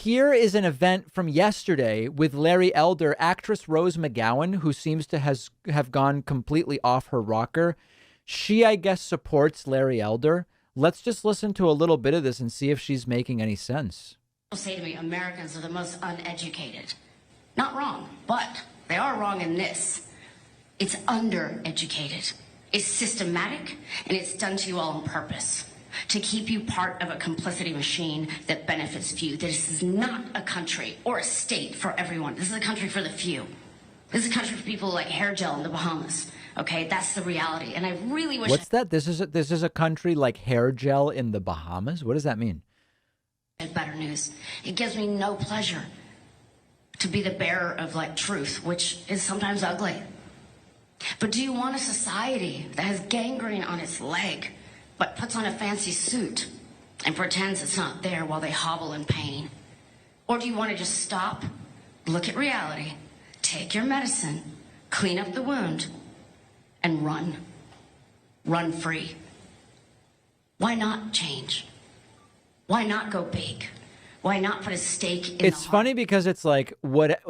here is an event from yesterday with Larry Elder, actress Rose McGowan, who seems to have gone completely off her rocker. She, I guess, supports Larry Elder. Let's just listen to a little bit of this and see if she's making any sense. People say to me, Americans are the most uneducated. Not wrong, but they are wrong in this. It's undereducated. It's systematic, and it's done to you all on purpose to keep you part of a complicity machine that benefits few. This is not a country or a state for everyone. This is a country for the few. This is a country for people like hair gel in the Bahamas. Okay, that's the reality. And I really wish. What's that? This is a country like hair gel in the Bahamas. What does that mean? Better news. It gives me no pleasure to be the bearer of like truth, which is sometimes ugly. But do you want a society that has gangrene on its leg, but puts on a fancy suit and pretends it's not there while they hobble in pain? Or do you want to just stop, look at reality, take your medicine, clean up the wound, and run? Run free. Why not change? Why not go big? Why not put a stake in It's funny because it's like,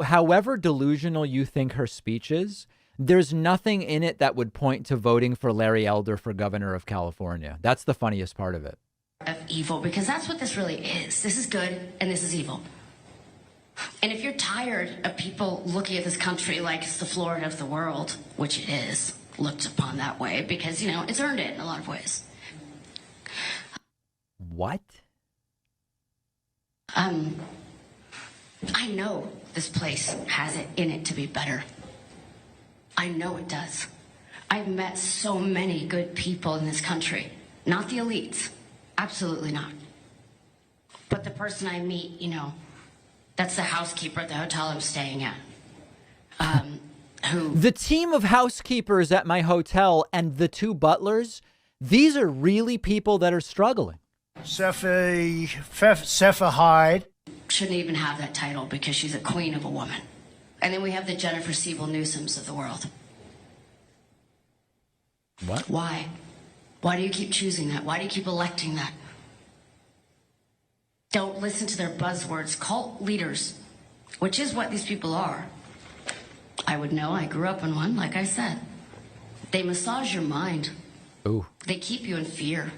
however delusional you think her speech is, there's nothing in it that would point to voting for Larry Elder for governor of California. That's the funniest part of it. Of evil, because that's what this really is. This is good and this is evil. And if you're tired of people looking at this country like it's the Florida of the world, which it is, looked upon that way because, you know, it's earned it in a lot of ways. What? I know this place has it in it to be better. I know it does. I've met so many good people in this country. Not the elites. Absolutely not. But the person I meet, you know, that's the housekeeper at the hotel I'm staying at. The team of housekeepers at my hotel and the two butlers, these are really people that are struggling. Sepha Hyde. Shouldn't even have that title because she's a queen of a woman. And then we have the Jennifer Siebel Newsoms of the world. What? Why? Why do you keep choosing that? Why do you keep electing that? Don't listen to their buzzwords. Cult leaders, which is what these people are. I would know. I grew up in one, like I said. They massage your mind. Ooh. They keep you in fear.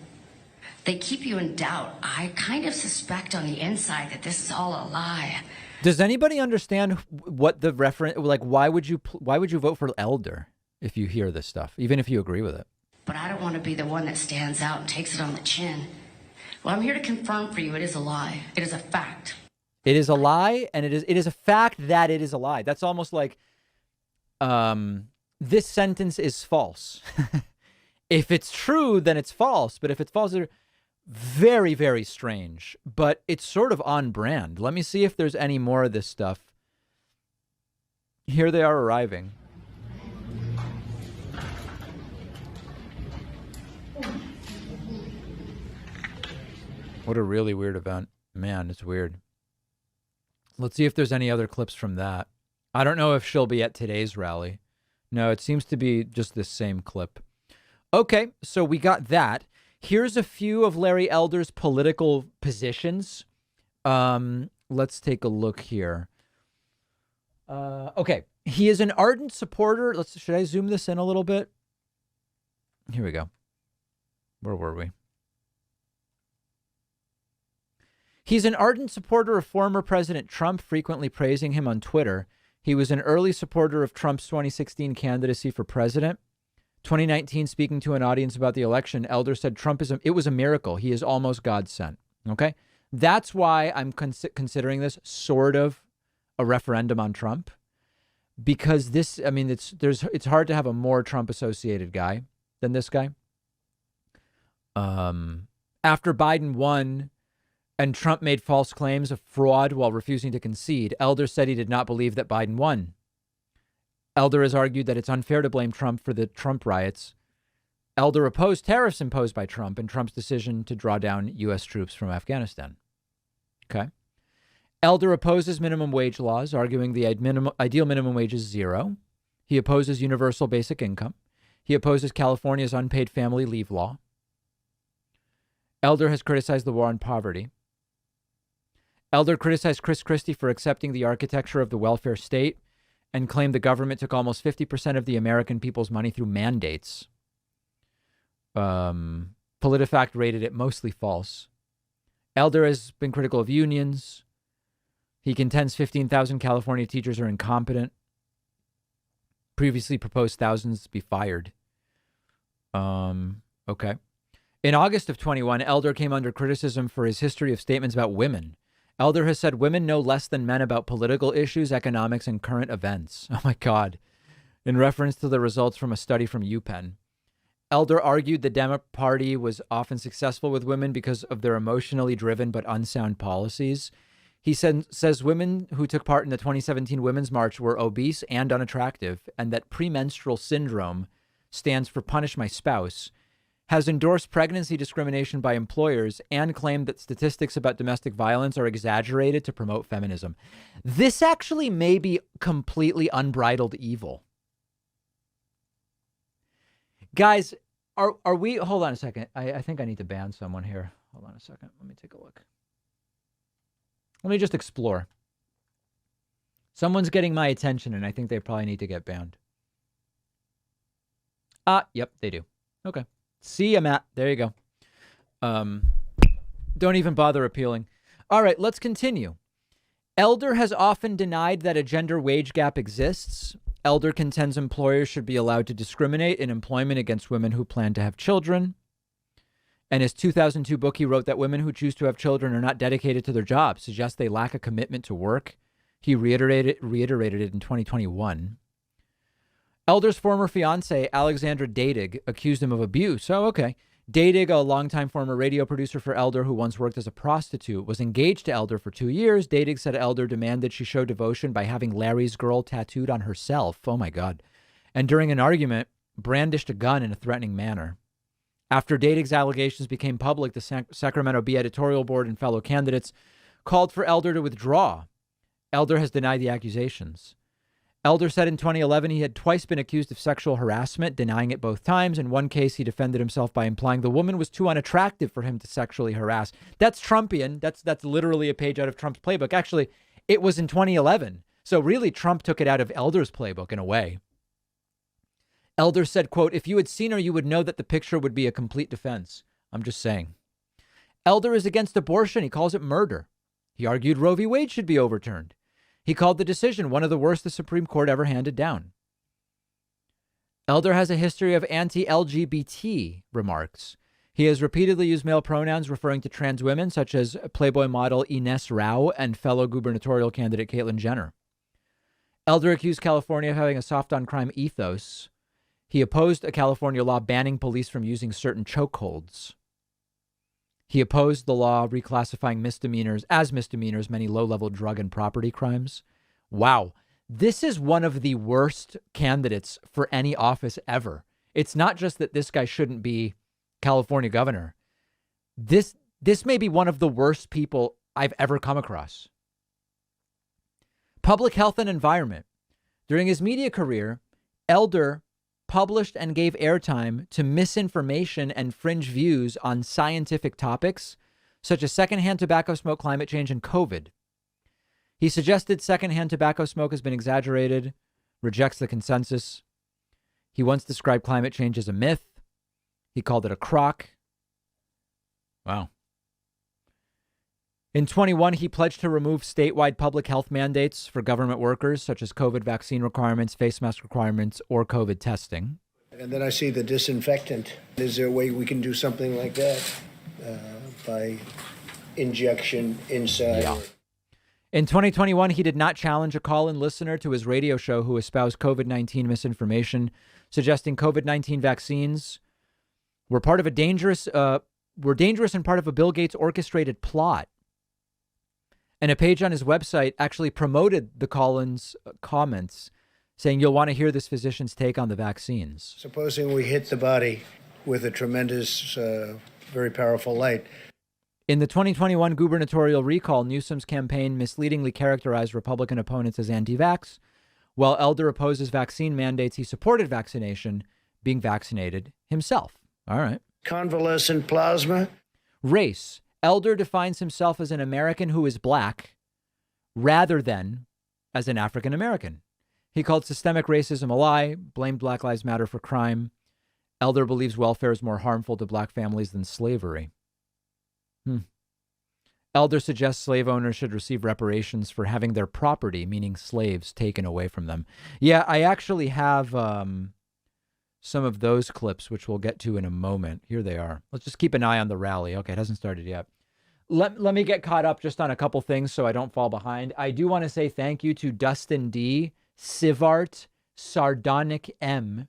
They keep you in doubt. I kind of suspect on the inside that this is all a lie. Does anybody understand what the reference, like, why would you vote for Elder if you hear this stuff, even if you agree with it? But I don't want to be the one that stands out and takes it on the chin. Well, I'm here to confirm for you it is a lie. It is a fact. It is a lie, and it is a fact that it is a lie. That's almost like this sentence is false. If it's true, then it's false. But if it's false, they're very, very strange. But it's sort of on brand. Let me see if there's any more of this stuff. Here they are arriving. What a really weird event. Man, it's weird. Let's see if there's any other clips from that. I don't know if she'll be at today's rally. No, it seems to be just this same clip. Okay, so we got that. Here's a few of Larry Elder's political positions. Let's take a look here. Okay, he is an ardent supporter. Should I zoom this in a little bit? Here we go. Where were we? He's an ardent supporter of former President Trump, frequently praising him on Twitter. He was an early supporter of Trump's 2016 candidacy for president. 2019, speaking to an audience about the election, Elder said it was a miracle. He is almost God sent. Okay. That's why I'm considering this sort of a referendum on Trump, because this, I mean, it's hard to have a more Trump associated guy than this guy. After Biden won and Trump made false claims of fraud while refusing to concede, Elder said he did not believe that Biden won. Elder has argued that it's unfair to blame Trump for the Trump riots. Elder opposed tariffs imposed by Trump and Trump's decision to draw down U.S. troops from Afghanistan. Okay. Elder opposes minimum wage laws, arguing the ideal minimum wage is $0. He opposes universal basic income. He opposes California's unpaid family leave law. Elder has criticized the war on poverty. Elder criticized Chris Christie for accepting the architecture of the welfare state and claimed the government took almost 50% of the American people's money through mandates. PolitiFact rated it mostly false. Elder has been critical of unions. He contends 15,000 California teachers are incompetent. Previously proposed thousands be fired. Okay. In August of 21, Elder came under criticism for his history of statements about women. Elder has said women know less than men about political issues, economics, and current events. Oh, my God. In reference to the results from a study from UPenn. Elder argued the Demo Party was often successful with women because of their emotionally driven but unsound policies. He says women who took part in the 2017 Women's March were obese and unattractive, and that premenstrual syndrome stands for punish my spouse, has endorsed pregnancy discrimination by employers, and claimed that statistics about domestic violence are exaggerated to promote feminism. This actually may be completely unbridled evil. Guys, are we... Hold on a second. I think I need to ban someone here. Hold on a second. Let me take a look. Let me just explore. Someone's getting my attention, and I think they probably need to get banned. Yep, they do. Okay. See ya, Matt. There you go. Don't even bother appealing. All right, let's continue. Elder has often denied that a gender wage gap exists. Elder contends employers should be allowed to discriminate in employment against women who plan to have children. In his 2002 book, he wrote that women who choose to have children are not dedicated to their jobs, suggests they lack a commitment to work. He reiterated it in 2021. Elder's former fiancée, Alexandra Dadig, accused him of abuse. Oh, okay. Dadig, a longtime former radio producer for Elder who once worked as a prostitute, was engaged to Elder for 2 years. Dadig said Elder demanded she show devotion by having Larry's girl tattooed on herself. Oh, my God. And during an argument, brandished a gun in a threatening manner. After Dadig's allegations became public, the Sacramento Bee editorial board and fellow candidates called for Elder to withdraw. Elder has denied the accusations. Elder said in 2011 he had twice been accused of sexual harassment, denying it both times. In one case, he defended himself by implying the woman was too unattractive for him to sexually harass. That's Trumpian. That's literally a page out of Trump's playbook. Actually, it was in 2011. So really, Trump took it out of Elder's playbook in a way. Elder said, quote, if you had seen her, you would know that the picture would be a complete defense. I'm just saying. Elder is against abortion. He calls it murder. He argued Roe v. Wade should be overturned. He called the decision one of the worst the Supreme Court ever handed down. Elder has a history of anti-LGBT remarks. He has repeatedly used male pronouns referring to trans women, such as Playboy model Ines Rao and fellow gubernatorial candidate Caitlyn Jenner. Elder accused California of having a soft-on-crime ethos. He opposed a California law banning police from using certain chokeholds. He opposed the law reclassifying misdemeanors as misdemeanors, many low-level drug and property crimes. Wow. This is one of the worst candidates for any office ever. It's not just that this guy shouldn't be California governor. This may be one of the worst people I've ever come across. Public health and environment. During his media career, Elder published and gave airtime to misinformation and fringe views on scientific topics, such as secondhand tobacco smoke, climate change, and COVID. He suggested secondhand tobacco smoke has been exaggerated, rejects the consensus. He once described climate change as a myth. He called it a crock. Wow. In 21, he pledged to remove statewide public health mandates for government workers, such as COVID vaccine requirements, face mask requirements, or COVID testing. And then I see the disinfectant. Is there a way we can do something like that by injection inside? Yeah. In 2021, he did not challenge a call-in listener to his radio show who espoused COVID-19 misinformation, suggesting COVID-19 vaccines were dangerous and part of a Bill Gates orchestrated plot. And a page on his website actually promoted the call-in's comments, saying you'll want to hear this physician's take on the vaccines. Supposing we hit the body with a tremendous, very powerful light. In the 2021 gubernatorial recall, Newsom's campaign misleadingly characterized Republican opponents as anti-vax. While Elder opposes vaccine mandates, he supported vaccination, being vaccinated himself. All right. Convalescent plasma. Race. Elder defines himself as an American who is black rather than as an African American. He called systemic racism a lie, blamed Black Lives Matter for crime. Elder believes welfare is more harmful to black families than slavery. Elder suggests slave owners should receive reparations for having their property, meaning slaves, taken away from them. Yeah, I actually have some of those clips, which we'll get to in a moment. Here they are. Let's just keep an eye on the rally. Okay, it hasn't started yet. Let me get caught up just on a couple things so I don't fall behind. I do want to say thank you to Dustin D, Sivart, Sardonic M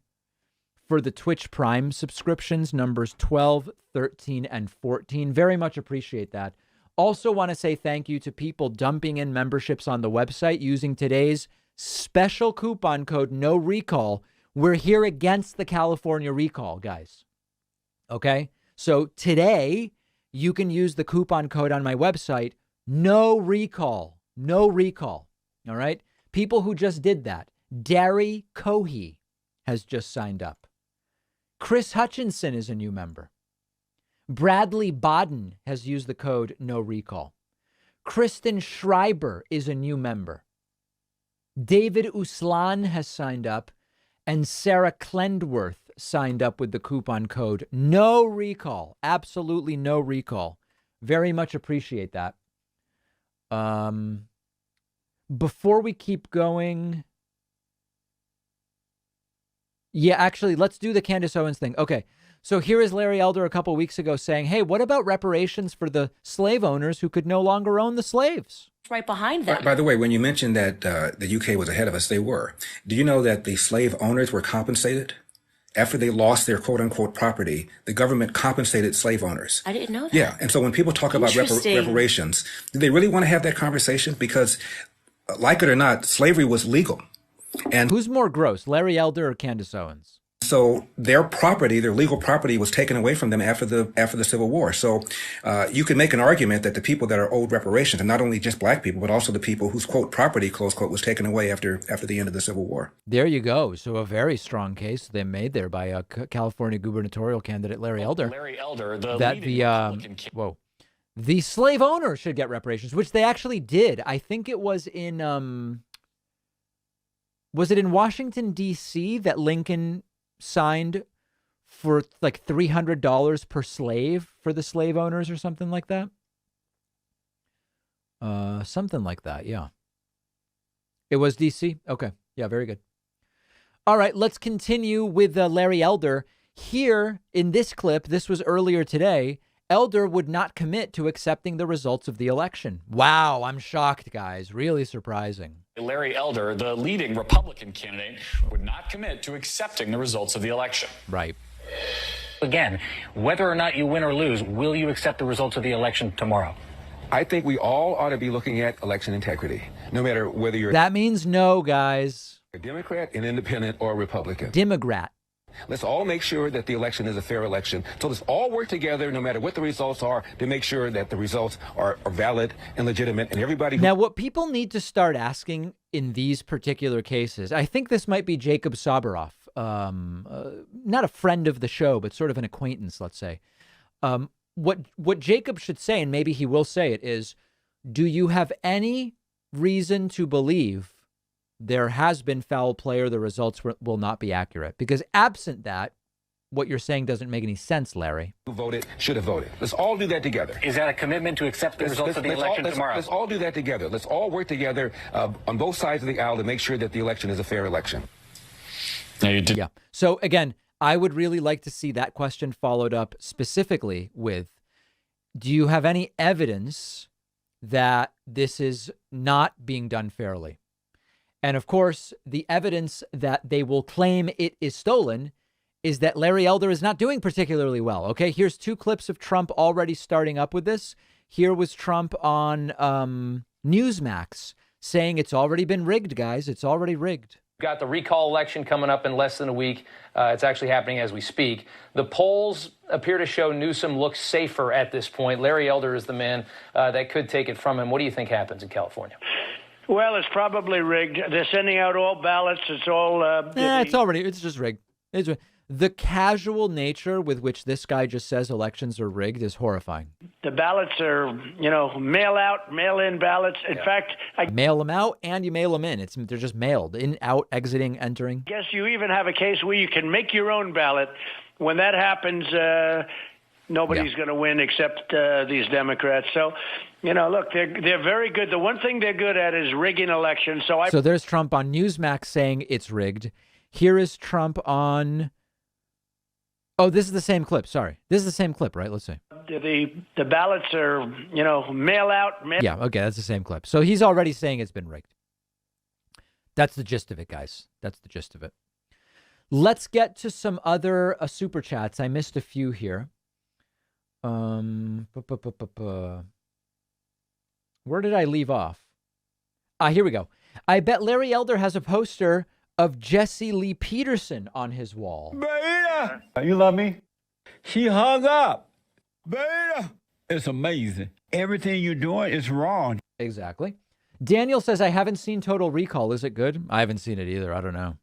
for the Twitch Prime subscriptions, numbers 12, 13, and 14. Very much appreciate that. Also want to say thank you to people dumping in memberships on the website using today's special coupon code No Recall. We're here against the California recall, guys. Okay? So today, you can use the coupon code on my website, No Recall. No Recall. All right? People who just did that. Dari Cohey has just signed up. Chris Hutchinson is a new member. Bradley Bodden has used the code No Recall. Kristen Schreiber is a new member. David Uslan has signed up. And Sarah Klendworth signed up with the coupon code No Recall. Absolutely no recall. Very much appreciate that. Before we keep going. Yeah, actually, let's do the Candace Owens thing. Okay. So here is Larry Elder a couple weeks ago saying, hey, what about reparations for the slave owners who could no longer own the slaves? Right behind them. By the way, when you mentioned that the UK was ahead of us, they were. Do you know that the slave owners were compensated? After they lost their quote-unquote property, the government compensated slave owners. I didn't know that. Yeah, and so when people talk about reparations, do they really want to have that conversation? Because, like it or not, slavery was legal. And who's more gross, Larry Elder or Candace Owens? So their property, their legal property, was taken away from them after the Civil War. So you can make an argument that the people that are owed reparations, and not only just black people, but also the people whose quote property, close quote, was taken away after the end of the Civil War. There you go. So a very strong case they made there by a California gubernatorial candidate, Larry Elder. Larry Elder, the that the slave owners should get reparations, which they actually did. I think it was in Washington D.C. that Lincoln signed for like $300 per slave for the slave owners or something like that. Something like that. Yeah. It was DC. Okay. Yeah. Very good. All right. Let's continue with Larry Elder here in this clip. This was earlier today. Elder would not commit to accepting the results of the election. Wow. I'm shocked, guys. Really surprising. Larry Elder, the leading Republican candidate, would not commit to accepting the results of the election. Right. Again, whether or not you win or lose, will you accept the results of the election tomorrow? I think we all ought to be looking at election integrity, no matter whether you're That means no, guys. a Democrat, an independent, or a Republican. Democrat. Let's all make sure that the election is a fair election. So let's all work together, no matter what the results are, to make sure that the results are valid and legitimate. And everybody. Now, what people need to start asking in these particular cases, I think this might be Jacob Sabaroff, not a friend of the show, but sort of an acquaintance, let's say. What Jacob should say, and maybe he will say it, is, do you have any reason to believe there has been foul play or the results will not be accurate? Because absent that, what you're saying doesn't make any sense, Larry. Who voted should have voted. Let's all do that together. Is that a commitment to accept the results of the election tomorrow? Let's all do that together. Let's all work together on both sides of the aisle to make sure that the election is a fair election. Yeah. So again, I would really like to see that question followed up specifically with, do you have any evidence that this is not being done fairly? And of course, the evidence that they will claim it is stolen is that Larry Elder is not doing particularly well. Okay, here's two clips of Trump already starting up with this. Here was Trump on Newsmax saying it's already been rigged, guys. It's already rigged. Got the recall election coming up in less than a week. It's actually happening as we speak. The polls appear to show Newsom looks safer at this point. Larry Elder is the man that could take it from him. What do you think happens in California? Well, it's probably rigged. They're sending out all ballots. It's all... It's just rigged. The casual nature with which this guy just says elections are rigged is horrifying. The ballots are, mail out, mail in ballots. In fact, I Mail them out and you mail them in. They're just mailed in, out, exiting, entering. guess you even have a case where you can make your own ballot. When that happens, nobody's going to win except these Democrats. So, look, they're very good. The one thing they're good at is rigging elections. So there's Trump on Newsmax saying it's rigged. Here is Trump on. Oh, this is the same clip. Sorry. This is the same clip, right? Let's see. The ballots are, mail out. Yeah, okay, that's the same clip. So he's already saying it's been rigged. That's the gist of it, guys. That's the gist of it. Let's get to some other super chats. I missed a few here. Where did I leave off? Here we go. I bet Larry Elder has a poster of Jesse Lee Peterson on his wall. Beta! You love me? She hung up. Beta! It's amazing. Everything you're doing is wrong. Exactly. Daniel says, I haven't seen Total Recall. Is it good? I haven't seen it either. I don't know.